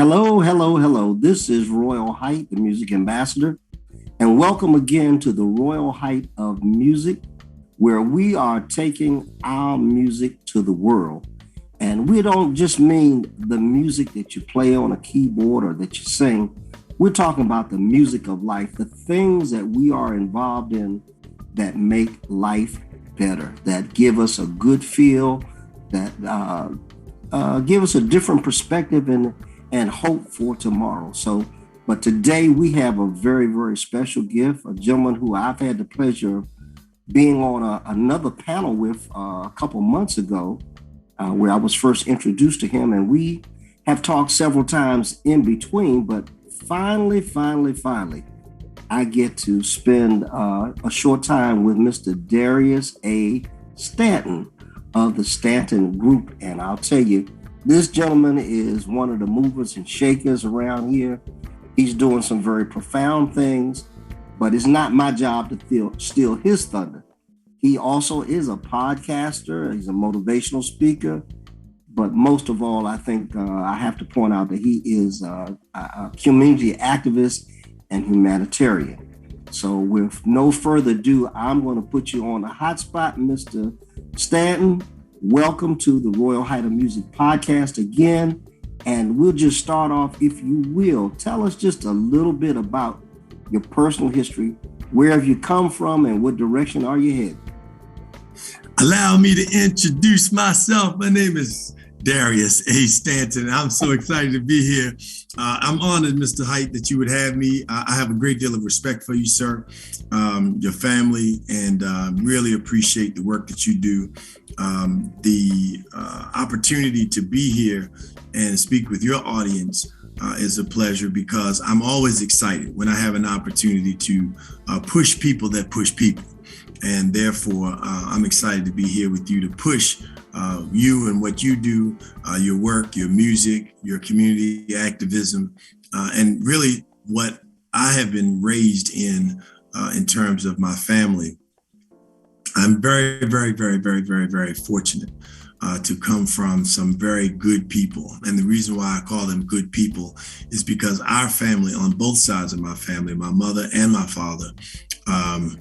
Hello, hello, hello. This is Royal Height, the music ambassador, and welcome again to the Royal Height of Music, where we are taking our music to the world. And we don't just mean the music that you play on a keyboard or that you sing. We're talking about the music of life, the things that we are involved in that make life better, that give us a good feel, that give us a different perspective and hope for tomorrow. But today we have a very, very special gift, a gentleman who I've had the pleasure of being on another panel with a couple months ago, where I was first introduced to him, and we have talked several times in between, but finally, I get to spend a short time with Mr. Darius A. Stanton of the Stanton Group. And I'll tell you, this gentleman is one of the movers and shakers around here. He's doing some very profound things, but it's not my job to steal his thunder. He also is a podcaster. He's a motivational speaker. But most of all, I think I have to point out that he is a community activist and humanitarian. So with no further ado, I'm going to put you on the hot spot, Mr. Stanton. Welcome to the Royal Height of Music podcast again. And we'll just start off, if you will. Tell us just a little bit about your personal history. Where have you come from and what direction are you headed? Allow me to introduce myself. My name is Darius A. Stanton. I'm so excited to be here. I'm honored, Mr. Height, that you would have me. I have a great deal of respect for you, sir, your family, and really appreciate the work that you do. The opportunity to be here and speak with your audience is a pleasure, because I'm always excited when I have an opportunity to push people that push people. And therefore, I'm excited to be here with you to push you and what you do, your work, your music, your community activism, and really what I have been raised in terms of my family. I'm very, very, very, very, very, very fortunate to come from some very good people. And the reason why I call them good people is because our family, on both sides of my family, my mother and my father,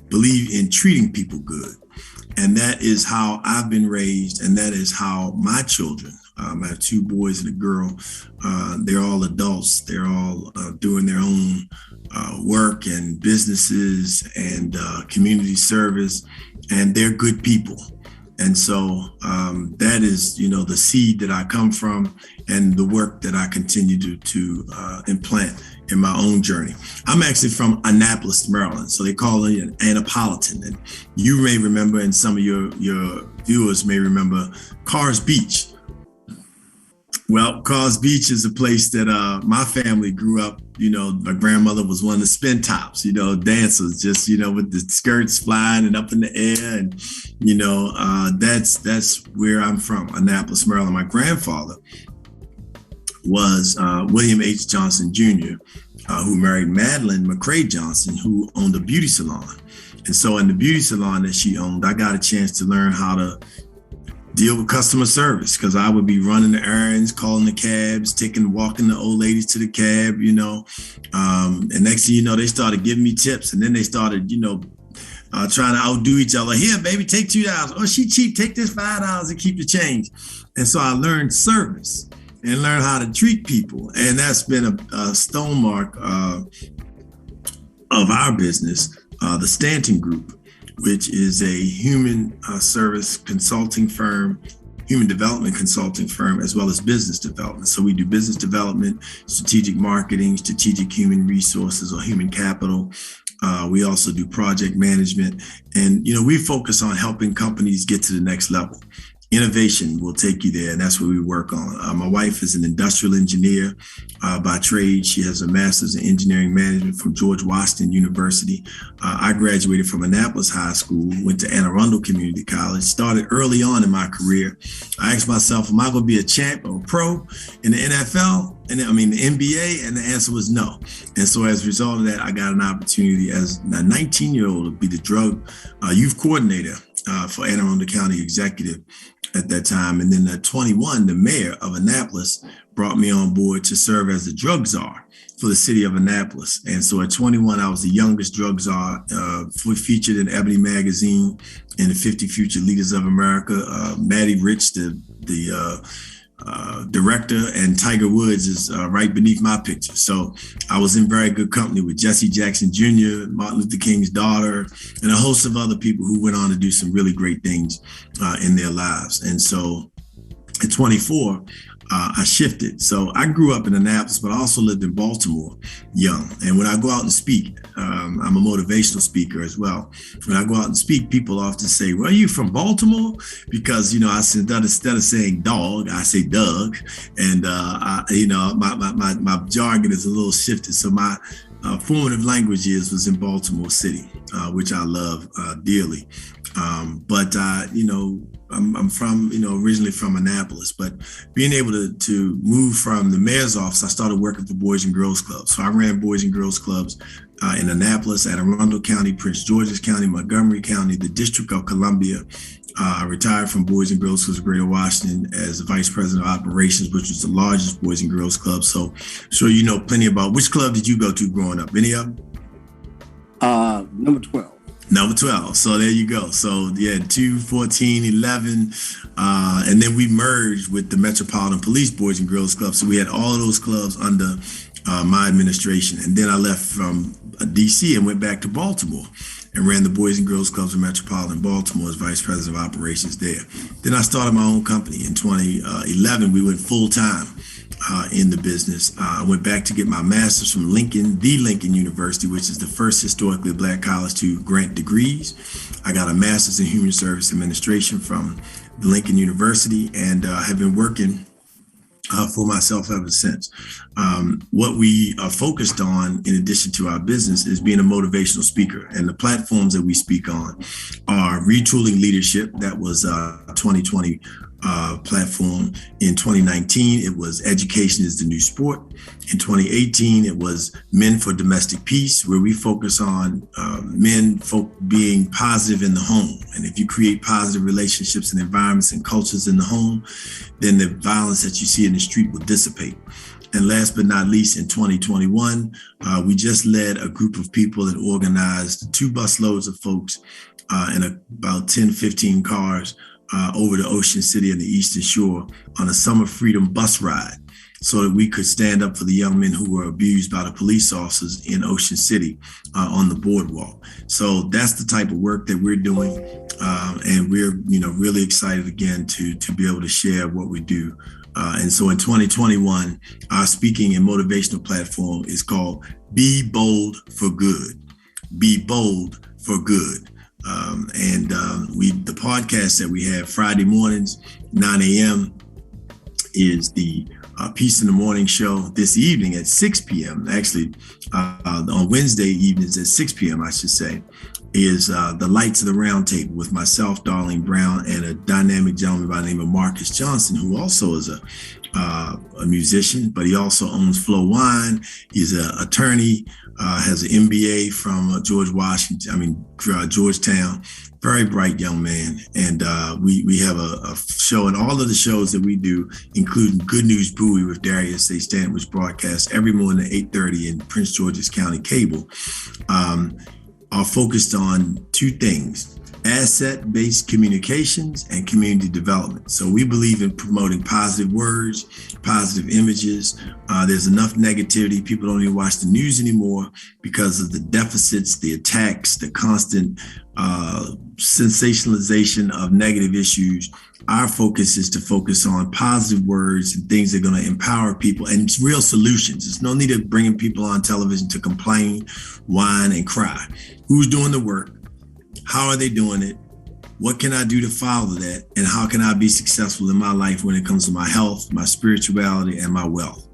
believe in treating people good. And that is how I've been raised. And that is how my children, I have two boys and a girl, they're all adults. They're all doing their own work and businesses and community service, and they're good people. And so that is, the seed that I come from and the work that I continue to implant in my own journey. I'm actually from Annapolis, Maryland, so they call it an Annapolitan. And you may remember, and some of your viewers may remember, Carr's Beach. Well, Carr's Beach is a place that my family grew up. My grandmother was one of the spin tops, dancers, just, with the skirts flying and up in the air. And, that's where I'm from, Annapolis, Maryland. My grandfather was William H. Johnson Jr., who married Madeline McCrae Johnson, who owned a beauty salon. And so in the beauty salon that she owned, I got a chance to learn how to deal with customer service, because I would be running the errands, calling the cabs, walking the old ladies to the cab, and next thing you know, they started giving me tips, and then they started, trying to outdo each other. Here, baby, take $2. Oh, she cheap, take this $5 and keep the change. And so I learned service and learned how to treat people. And that's been a stone mark of our business, the Stanton Group, which is a human service consulting firm, human development consulting firm, as well as business development. So we do business development, strategic marketing, strategic human resources or human capital. We also do project management. And, we focus on helping companies get to the next level. Innovation will take you there, and that's what we work on. My wife is an industrial engineer by trade. She has a master's in engineering management from George Washington University. I graduated from Annapolis High School, went to Anne Arundel Community College, started early on in my career. I asked myself, am I going to be a champ or a pro in the NFL? The NBA, and the answer was no. And so as a result of that, I got an opportunity as a 19-year-old to be the drug youth coordinator for Anne Arundel County Executive. at that time. And then at 21, the mayor of Annapolis brought me on board to serve as the drug czar for the city of Annapolis. And so at 21, I was the youngest drug czar, featured in Ebony magazine and the 50 Future Leaders of America. Matty Rich, the director, and Tiger Woods is right beneath my picture. So I was in very good company with Jesse Jackson Jr., Martin Luther King's daughter, and a host of other people who went on to do some really great things in their lives. And so at 24, I shifted. So I grew up in Annapolis, but I also lived in Baltimore young. And when I go out and speak, I'm a motivational speaker as well. When I go out and speak, people often say, well, are you from Baltimore? Because, I said, instead of saying dog, I say Doug. And, my jargon is a little shifted. So my formative language was in Baltimore City, which I love dearly. I'm from, originally from Annapolis, but being able to move from the mayor's office, I started working for Boys and Girls Clubs. So I ran Boys and Girls Clubs in Annapolis, Anne Arundel County, Prince George's County, Montgomery County, the District of Columbia. I retired from Boys and Girls Clubs of Greater Washington as the Vice President of Operations, which was the largest Boys and Girls Club. So I'm sure you know plenty about. Which club did you go to growing up? Any of them? Number 12. Number 12. So there you go. So yeah, 2, 14, 11. And then we merged with the Metropolitan Police Boys and Girls Club. So we had all of those clubs under my administration. And then I left from DC and went back to Baltimore and ran the Boys and Girls Clubs of Metropolitan Baltimore as Vice President of Operations there. Then I started my own company. In 2011, we went full time in the business. I went back to get my master's from the Lincoln University, which is the first historically Black college to grant degrees. I got a master's in human service administration from the Lincoln University and have been working for myself ever since. What we are focused on, in addition to our business, is being a motivational speaker. And the platforms that we speak on are Retooling Leadership. That was 2020 platform. In 2019, it was Education is the New Sport. In 2018, it was Men for Domestic Peace, where we focus on being positive in the home. And if you create positive relationships and environments and cultures in the home, then the violence that you see in the street will dissipate. And last but not least, in 2021, we just led a group of people that organized 2 busloads of folks and about 10, 15 cars over to Ocean City and the Eastern Shore on a Summer Freedom bus ride so that we could stand up for the young men who were abused by the police officers in Ocean City on the boardwalk. So that's the type of work that we're doing. And we're, really excited again to be able to share what we do. And so in 2021, our speaking and motivational platform is called Be Bold for Good. Be Bold for Good. The podcast that we have Friday mornings, 9 a.m. is the Peace in the Morning show. This evening at 6 p.m. Actually, on Wednesday evenings at 6 p.m., I should say, is the Lights of the Round Table with myself, Darlene Brown, and a dynamic gentleman by the name of Marcus Johnson, who also is a musician, but he also owns Flow Wine. He's an attorney, has an MBA from Georgetown. Very bright young man. And we have a show, and all of the shows that we do, including Good News Buoy with Darius Stanton, which broadcasts every morning at 8:30 in Prince George's County Cable, are focused on 2 things: asset-based communications and community development. So we believe in promoting positive words, positive images. There's enough negativity. People don't even watch the news anymore because of the deficits, the attacks, the constant sensationalization of negative issues. Our focus is to focus on positive words and things that are going to empower people and real solutions. There's no need of bringing people on television to complain, whine, and cry. Who's doing the work? How are they doing it? What can I do to follow that? And how can I be successful in my life when it comes to my health, my spirituality, and my wealth?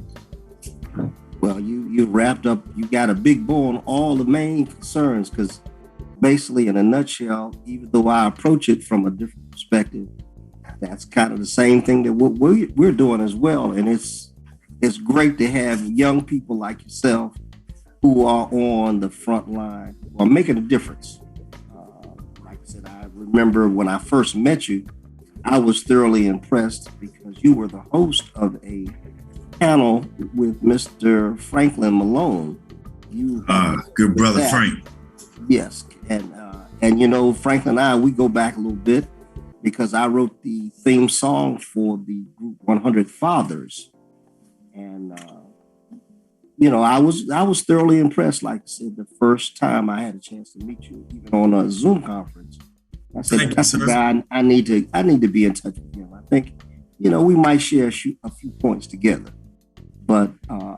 Well, you wrapped up, you got a big bow on all the main concerns, because basically, in a nutshell, even though I approach it from a different perspective, that's kind of the same thing that we're doing as well. And it's great to have young people like yourself who are on the front line, who are making a difference. Like I said, I remember when I first met you, I was thoroughly impressed because you were the host of a panel with Mr. Franklin Malone. You good brother that. Frank. Yes, and you know, Franklin and I, we go back a little bit because I wrote the theme song for the group 100 Fathers, and you know, I was thoroughly impressed. Like I said, the first time I had a chance to meet you, even on a Zoom conference, I said, "That's the guy I need to be in touch with him." I think, you know, we might share a few points together. But I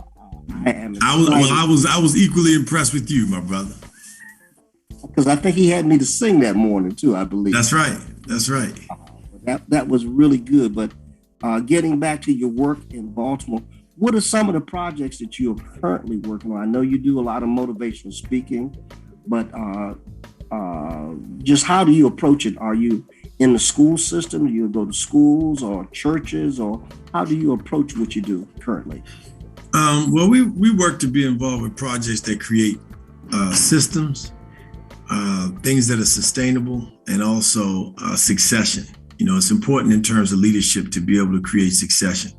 was equally impressed with you, my brother. Because I think he had me to sing that morning too, I believe. That's right. That was really good. But getting back to your work in Baltimore, what are some of the projects that you're currently working on? I know you do a lot of motivational speaking, but just how do you approach it? Are you in the school system? Do you go to schools or churches, or how do you approach what you do currently? Well, we work to be involved with projects that create systems, things that are sustainable, and also succession. You know, it's important in terms of leadership to be able to create succession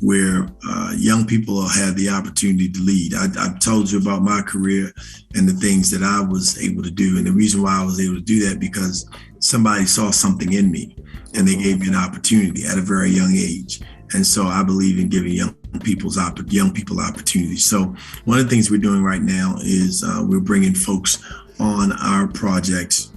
where young people will have the opportunity to lead. I told you about my career and the things that I was able to do. And the reason why I was able to do that, because somebody saw something in me and they gave me an opportunity at a very young age. And so I believe in giving young people opportunities. So one of the things we're doing right now is we're bringing folks on our projects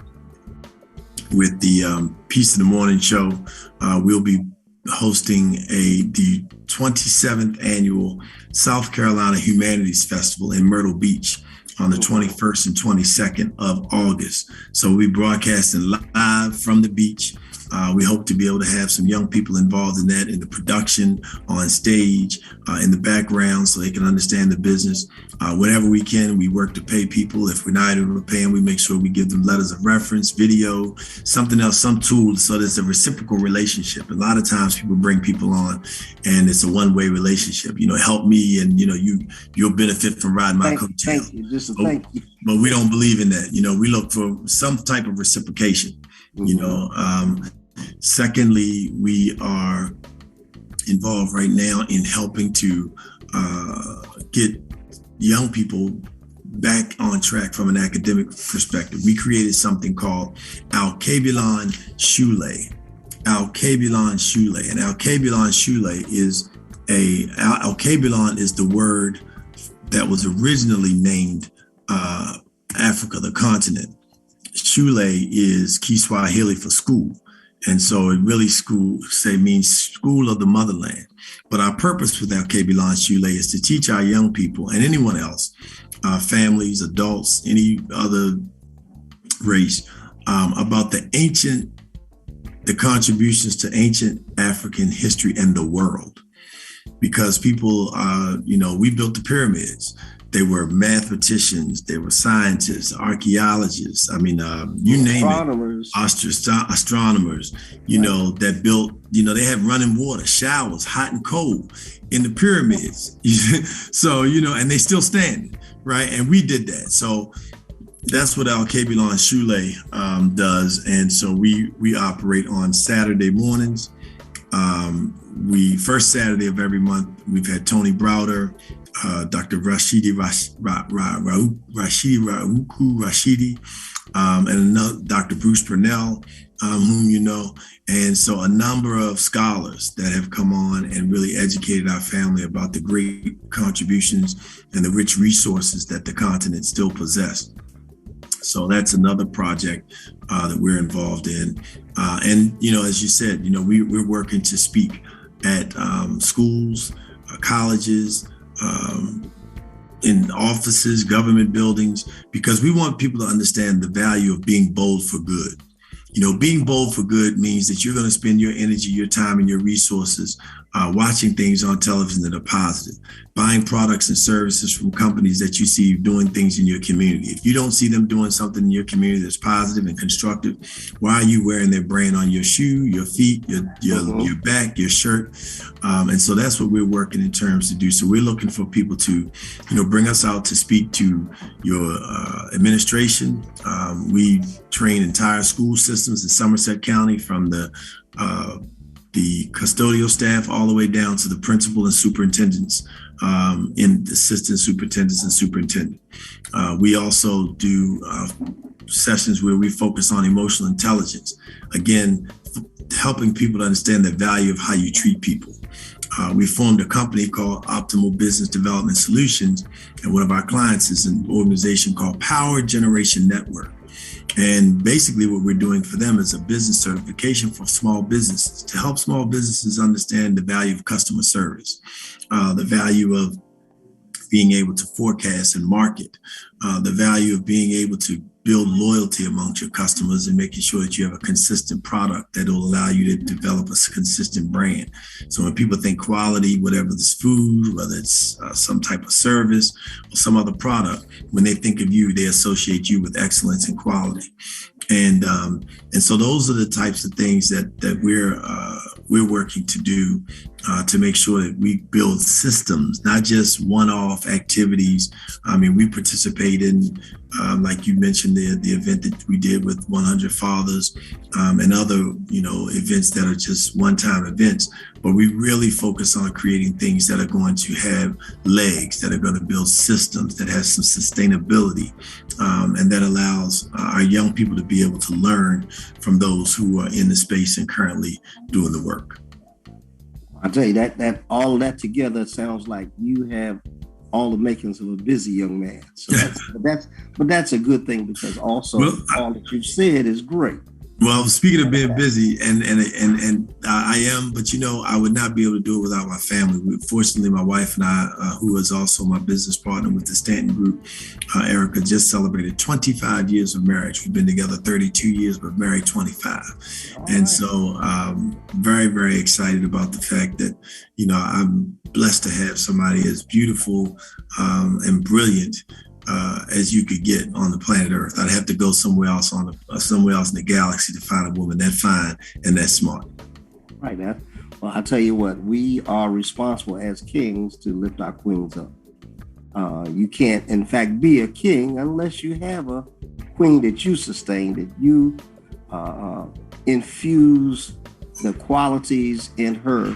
with the Peace in the Morning show. We'll be hosting the 27th annual South Carolina Humanities Festival in Myrtle Beach on the 21st and 22nd of August. So we'll be broadcasting live from the beach. We hope to be able to have some young people involved in that, in the production, on stage, in the background, so they can understand the business. Whenever we can, we work to pay people. If we're not able to pay them, we make sure we give them letters of reference, video, something else, some tool, so there's a reciprocal relationship. A lot of times people bring people on and it's a one-way relationship. You know, help me and, you know, you'll benefit from riding my coattail. Thank you. Just a thank you. But we don't believe in that. You know, we look for some type of reciprocation, you know. Secondly, we are involved right now in helping to get young people back on track from an academic perspective. We created something called Alkebulan Shule. Alkebulan Shule. And Alkebulan Shule is Alkebulan is the word that was originally named Africa, the continent. Shule is Kiswahili for school. And so it really means school of the motherland. But our purpose with Alkebulan Shule is to teach our young people and anyone else, families, adults, any other race, about the contributions to ancient African history and the world. Because people, you know, we built the pyramids. They were mathematicians, they were scientists, archaeologists. I mean, you name it. Astronomers, you know, that built, you know, they had running water, showers, hot and cold in the pyramids. So, you know, and they still standing, right? And we did that. So that's what Alkebulan Shule does. And so we operate on Saturday mornings. First Saturday of every month, we've had Tony Browder, Dr. Rashidi, and another Dr. Bruce Purnell, whom you know. And so a number of scholars that have come on and really educated our family about the great contributions and the rich resources that the continent still possess. So that's another project that we're involved in. And, you know, as you said, you know, we're working to speak at schools, colleges, in offices, government buildings, because we want people to understand the value of being bold for good. You know, being bold for good means that you're going to spend your energy, your time, and your resources watching things on television that are positive, buying products and services from companies that you see doing things in your community. If you don't see them doing something in your community that's positive and constructive, why are you wearing their brand on your shoe, your feet, your back, your shirt? And so that's what we're working in terms to do. So we're looking for people to, you know, bring us out to speak to your administration. We train entire school systems in Somerset County, from the the custodial staff, all the way down to the principal and superintendents, and assistant superintendents and superintendent. We also do sessions where we focus on emotional intelligence. Again, helping people to understand the value of how you treat people. We formed a company called Optimal Business Development Solutions, and one of our clients is an organization called Power Generation Network. And basically what we're doing for them is a business certification for small businesses to help small businesses understand the value of customer service, the value of being able to forecast and market, the value of being able to build loyalty amongst your customers and making sure that you have a consistent product that will allow you to develop a consistent brand. So when people think quality, whatever it's food, whether it's some type of service or some other product, when they think of you, they associate you with excellence and quality. And so those are the types of things that we're working to do to make sure that we build systems, not just one-off activities. I mean, we participate in, like you mentioned, the event that we did with 100 Fathers and other, events that are just one-time events. But we really focus on creating things that are going to have legs, that are going to build systems that has some sustainability, and that allows our young people to be able to learn from those who are in the space and currently doing the work. I tell you that all of that together sounds like you have all the makings of a busy young man. So that's a good thing, because also all that you've said is great. Well, speaking of being busy, and I am, but I would not be able to do it without my family. Fortunately, my wife and I, who is also my business partner with the Stanton Group, Erica, just celebrated 25 years of marriage. We've been together 32 years, but married 25. And so very, very excited about the fact that, I'm blessed to have somebody as beautiful and brilliant as you could get on the planet Earth. I'd have to go somewhere else in the galaxy to find a woman that fine and that smart. Right, man. Well, I tell you what, we are responsible as kings to lift our queens up. You can't, in fact, be a king unless you have a queen that you sustain, that you infuse the qualities in her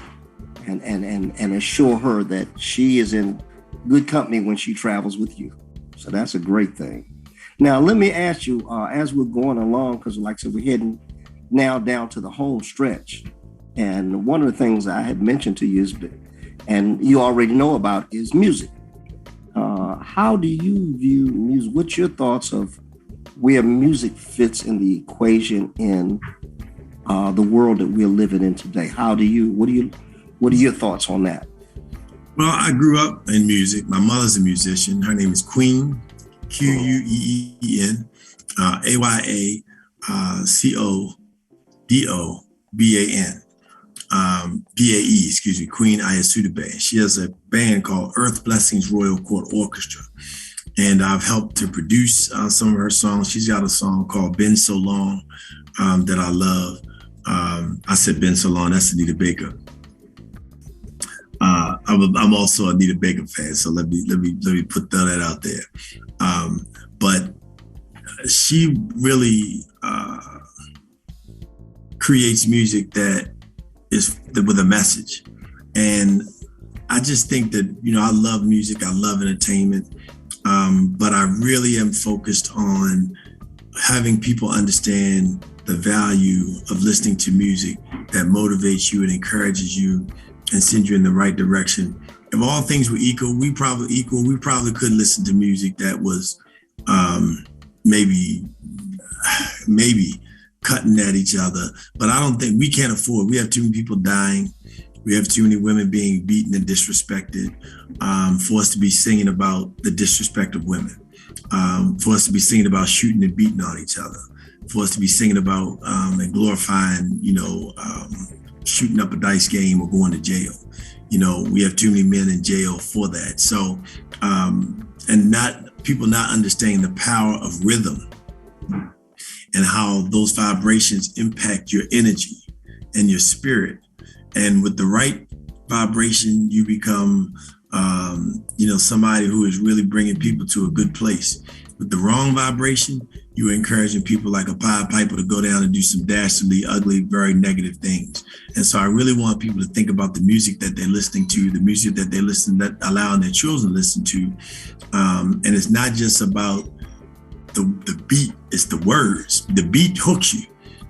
and assure her that she is in good company when she travels with you. So that's a great thing. Now, let me ask you, as we're going along, because like I said, we're heading now down to the home stretch. And one of the things I had mentioned to you is, and you already know about, is music. How do you view music? What's your thoughts of where music fits in the equation in the world that we're living in today? What are your thoughts on that? Well, I grew up in music. My mother's a musician. Her name is Queen, Queen, Ayacodobban, BAE, Queen Ayacodobban. She has a band called Earth Blessings Royal Court Orchestra. And I've helped to produce some of her songs. She's got a song called Been So Long that I love. I said Been So Long, that's Anita Baker. I'm also a Anita Baker fan, so let me put that out there. But she really creates music that is with a message, and I just think that I love music, I love entertainment, but I really am focused on having people understand the value of listening to music that motivates you and encourages you and send you in the right direction. If all things were equal, we probably could listen to music that was maybe cutting at each other. But I don't think we can't afford. We have too many people dying. We have too many women being beaten and disrespected for us to be singing about the disrespect of women, for us to be singing about shooting and beating on each other, for us to be singing about and glorifying, shooting up a dice game or going to jail. We have too many men in jail for that. So, and people not understanding the power of rhythm and how those vibrations impact your energy and your spirit. And with the right vibration, you become, somebody who is really bringing people to a good place. With the wrong vibration, you were encouraging people like a Pied Piper to go down and do some dastardly, ugly, very negative things. And so I really want people to think about the music that they're listening to, the music that they listen, that allowing their children to listen to. And it's not just about the beat, it's the words. The beat hooks you,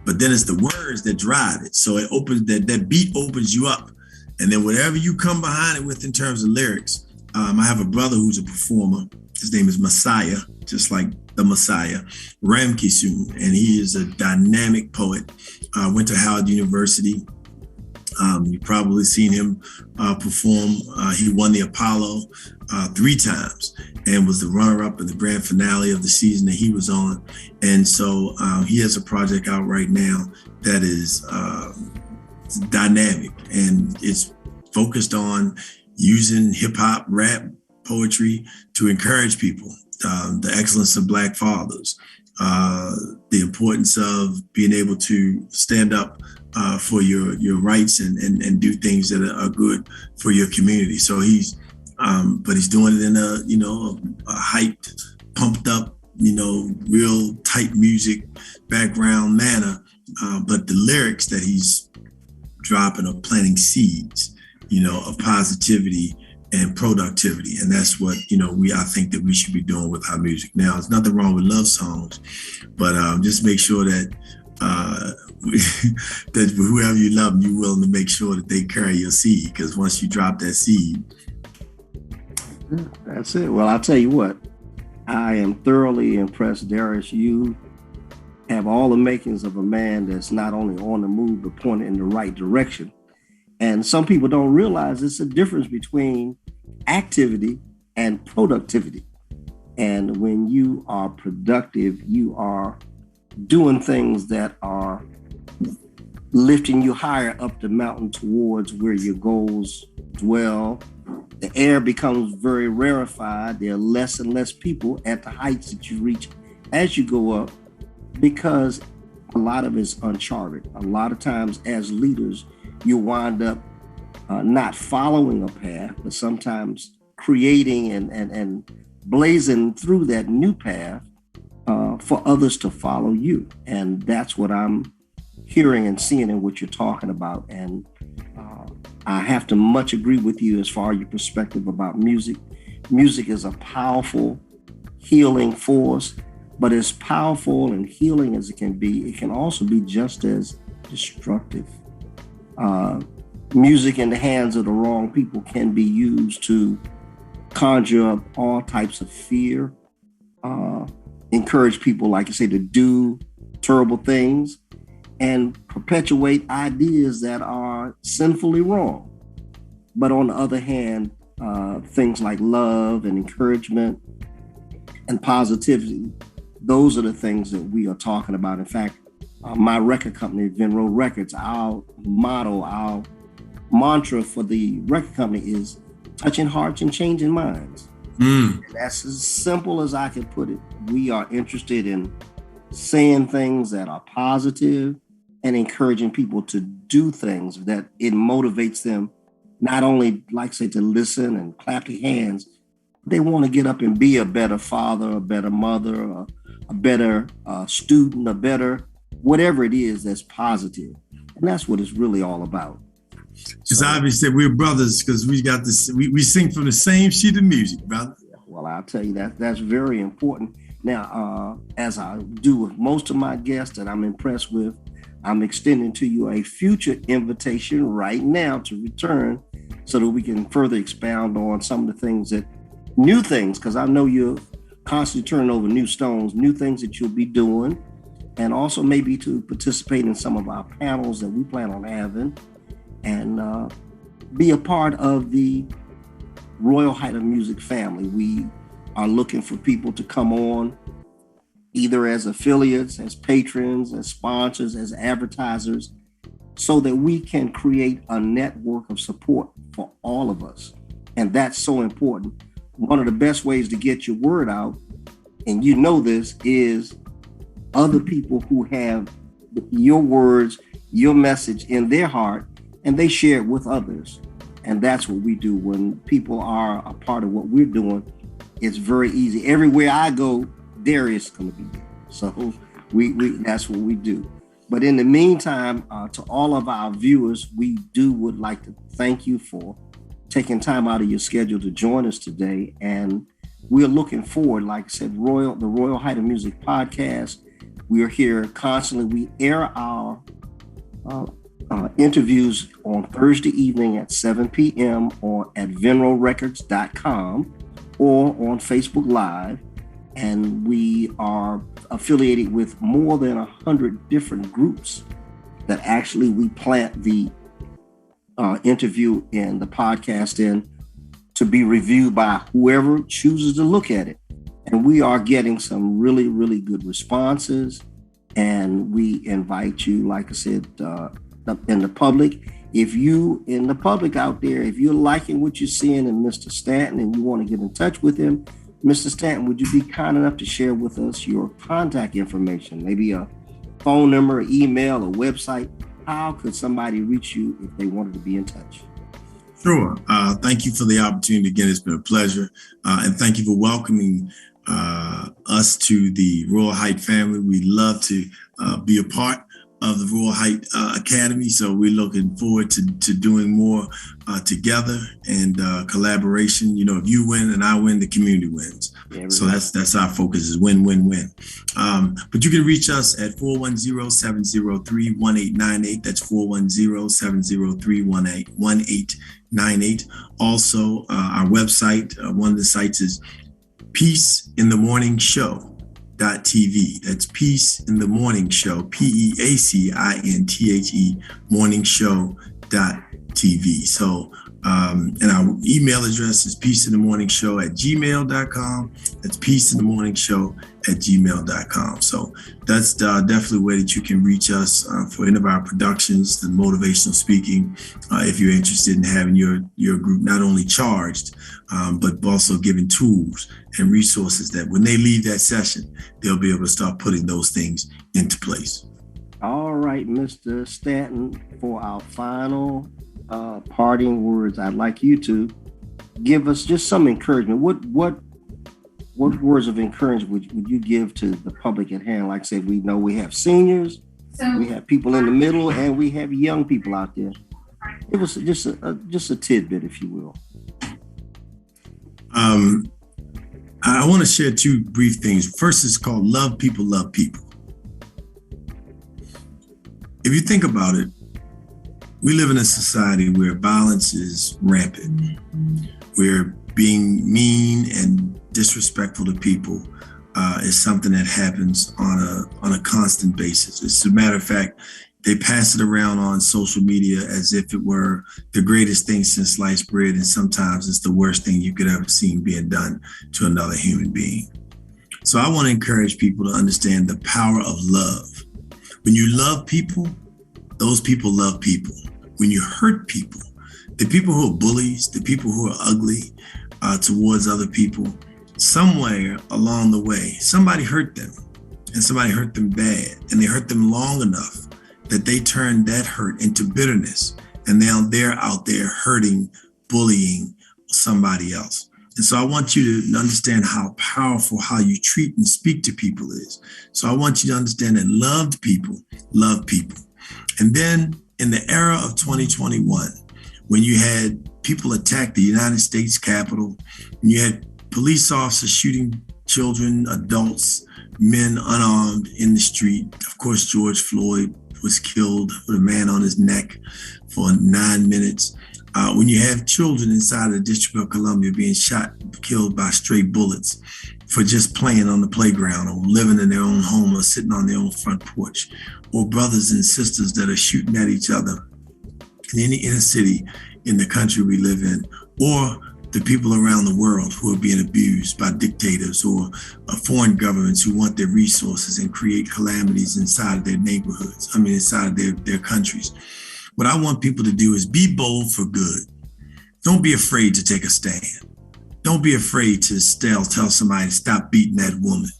but then it's the words that drive it. So it opens, that beat opens you up. And then whatever you come behind it with in terms of lyrics, I have a brother who's a performer. His name is Messiah, just like the Messiah, Ram Kisoon, and he is a dynamic poet. Went to Howard University. You've probably seen him perform. He won the Apollo 3 times and was the runner-up in the grand finale of the season that he was on. And so he has a project out right now that is dynamic, and it's focused on using hip-hop, rap, poetry to encourage people, the excellence of Black fathers, the importance of being able to stand up for your rights and do things that are good for your community. So but he's doing it in a hyped, pumped up, real tight music background manner. But the lyrics that he's dropping are planting seeds, of positivity and productivity. And that's what, I think that we should be doing with our music. Now, there's nothing wrong with love songs, but just make sure that that whoever you love, you're willing to make sure that they carry your seed, because once you drop that seed. That's it. Well, I'll tell you what, I am thoroughly impressed, Darius. You have all the makings of a man that's not only on the move, but pointed in the right direction. And some people don't realize it's a difference between activity and productivity. And when you are productive, you are doing things that are lifting you higher up the mountain towards where your goals dwell. The air becomes very rarefied. There are less and less people at the heights that you reach as you go up, because a lot of it's uncharted. A lot of times as leaders, you wind up not following a path, but sometimes creating and blazing through that new path for others to follow you. And that's what I'm hearing and seeing in what you're talking about. And I have to much agree with you as far as your perspective about music. Music is a powerful healing force, but as powerful and healing as it can also be just as destructive. Music in the hands of the wrong people can be used to conjure up all types of fear, encourage people, like you say, to do terrible things, and perpetuate ideas that are sinfully wrong. But on the other hand, things like love and encouragement and positivity, those are the things that we are talking about. In fact, my record company, Venro Records, our motto, our mantra for the record company is touching hearts and changing minds. And that's as simple as I can put it. We are interested in saying things that are positive and encouraging people to do things that it motivates them, not only, like I say, to listen and clap their hands, they want to get up and be a better father, a better mother, a better student, a better whatever it is that's positive. And that's what it's really all about. It's obvious that we're brothers, because we got this. We sing from the same sheet of music, brother. Well, I'll tell you that's very important. Now, as I do with most of my guests that I'm impressed with, I'm extending to you a future invitation right now to return so that we can further expound on some of the things new things, because I know you're constantly turning over new stones, new things that you'll be doing, and also maybe to participate in some of our panels that we plan on having, and be a part of the Royal Height of Music family. We are looking for people to come on, either as affiliates, as patrons, as sponsors, as advertisers, so that we can create a network of support for all of us. And that's so important. One of the best ways to get your word out, and you know this, is other people who have your words, your message in their heart, and they share it with others. And that's what we do. When people are a part of what we're doing, it's very easy. Everywhere I go, Darius is going to be there. So we that's what we do. But in the meantime, to all of our viewers, we would like to thank you for taking time out of your schedule to join us today. And we're looking forward, like I said, the Royal Height of Music podcast. We are here constantly. We air our interviews on Thursday evening at 7 p.m. at venrorecords.com or on Facebook Live. And we are affiliated with more than 100 different groups that actually we plant the interview and the podcast in to be reviewed by whoever chooses to look at it. And we are getting some really, really good responses. And we invite you, like I said, in the public, if you in the public out there, if you're liking what you're seeing in Mr. Stanton and you want to get in touch with him, Mr. Stanton, would you be kind enough to share with us your contact information, maybe a phone number, email, a website? How could somebody reach you if they wanted to be in touch? Sure. Thank you for the opportunity. Again, it's been a pleasure. And thank you for welcoming us to the Royal Height family. We love to be a part of the Royal Height Academy. So we're looking forward to doing more together and collaboration. You know, if you win and I win, the community wins. Yeah, so that's our focus, is win, win, win. But you can reach us at 410-703-1898. That's 410-703-1898. Also, our website, one of the sites is peaceinthemorningshow.tv. That's Peace in the Morning Show, PEACINTHE morningshow.tv. So, and our email address is peaceinthemorningshow@gmail.com. That's peaceinthemorningshow@gmail.com. So that's definitely a way that you can reach us for any of our productions, the motivational speaking, if you're interested in having your group not only charged, but also given tools and resources that when they leave that session, they'll be able to start putting those things into place. All right, Mr. Stanton, for our final parting words, I'd like you to give us just some encouragement. What words of encouragement would you give to the public at hand? Like I said, we know we have seniors, we have people in the middle, and we have young people out there. It was just a tidbit, if you will. I want to share two brief things. First, it's called Love People, Love People. If you think about it, we live in a society where violence is rampant. Where being mean and disrespectful to people is something that happens on a constant basis. As a matter of fact, they pass it around on social media as if it were the greatest thing since sliced bread, and sometimes it's the worst thing you could ever see being done to another human being. So I want to encourage people to understand the power of love. When you love people, those people love people. When you hurt people, the people who are bullies, the people who are ugly towards other people, somewhere along the way, somebody hurt them, and somebody hurt them bad, and they hurt them long enough that they turned that hurt into bitterness, and now they're out there hurting, bullying somebody else. And so I want you to understand how powerful how you treat and speak to people is. So I want you to understand that loved people love people. And then in the era of 2021, when you had people attack the United States Capitol, and you had police officers shooting children, adults, men unarmed in the street. Of course, George Floyd was killed with a man on his neck for 9 minutes. When you have children inside of the District of Columbia being shot, killed by stray bullets for just playing on the playground or living in their own home or sitting on their own front porch, or brothers and sisters that are shooting at each other in any inner city in the country we live in, or the people around the world who are being abused by dictators or foreign governments who want their resources and create calamities inside of their neighborhoods, inside of their countries. What I want people to do is be bold for good. Don't be afraid to take a stand. Don't be afraid to tell somebody to stop beating that woman.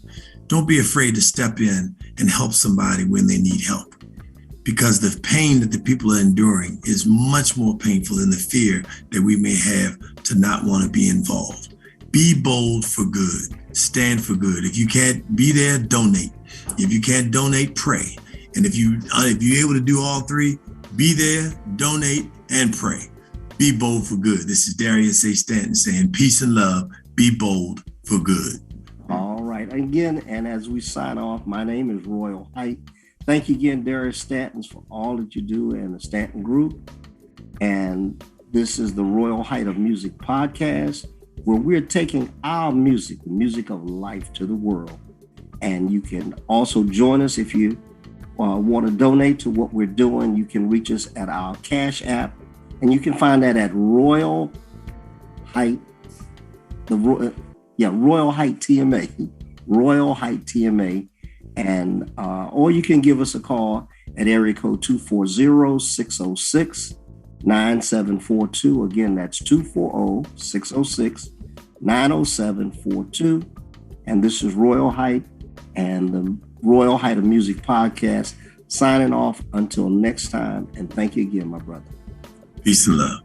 Don't be afraid to step in and help somebody when they need help. Because the pain that the people are enduring is much more painful than the fear that we may have to not want to be involved. Be bold for good. stand for good. If you can't be there, donate. If you can't donate, pray. And if you're able to do all three, be there, donate, and pray. Be bold for good. This is Darius Stanton saying peace and love. Be bold for good. All right. Again, and as we sign off, my name is Royal Height. Thank you again, Darius Stanton, for all that you do and the Stanton Group. And this is the Royal Height of Music podcast, where we're taking our music, the music of life, to the world. And you can also join us if you want to donate to what we're doing. You can reach us at our Cash App, and you can find that at Royal Height, Royal Height TMA, Royal Height TMA, and or you can give us a call at area code 240-606-9742. Again, that's 240-606-90742. And this is Royal Height and the Royal Height of Music podcast, signing off until next time. And thank you again, my brother. Peace and love.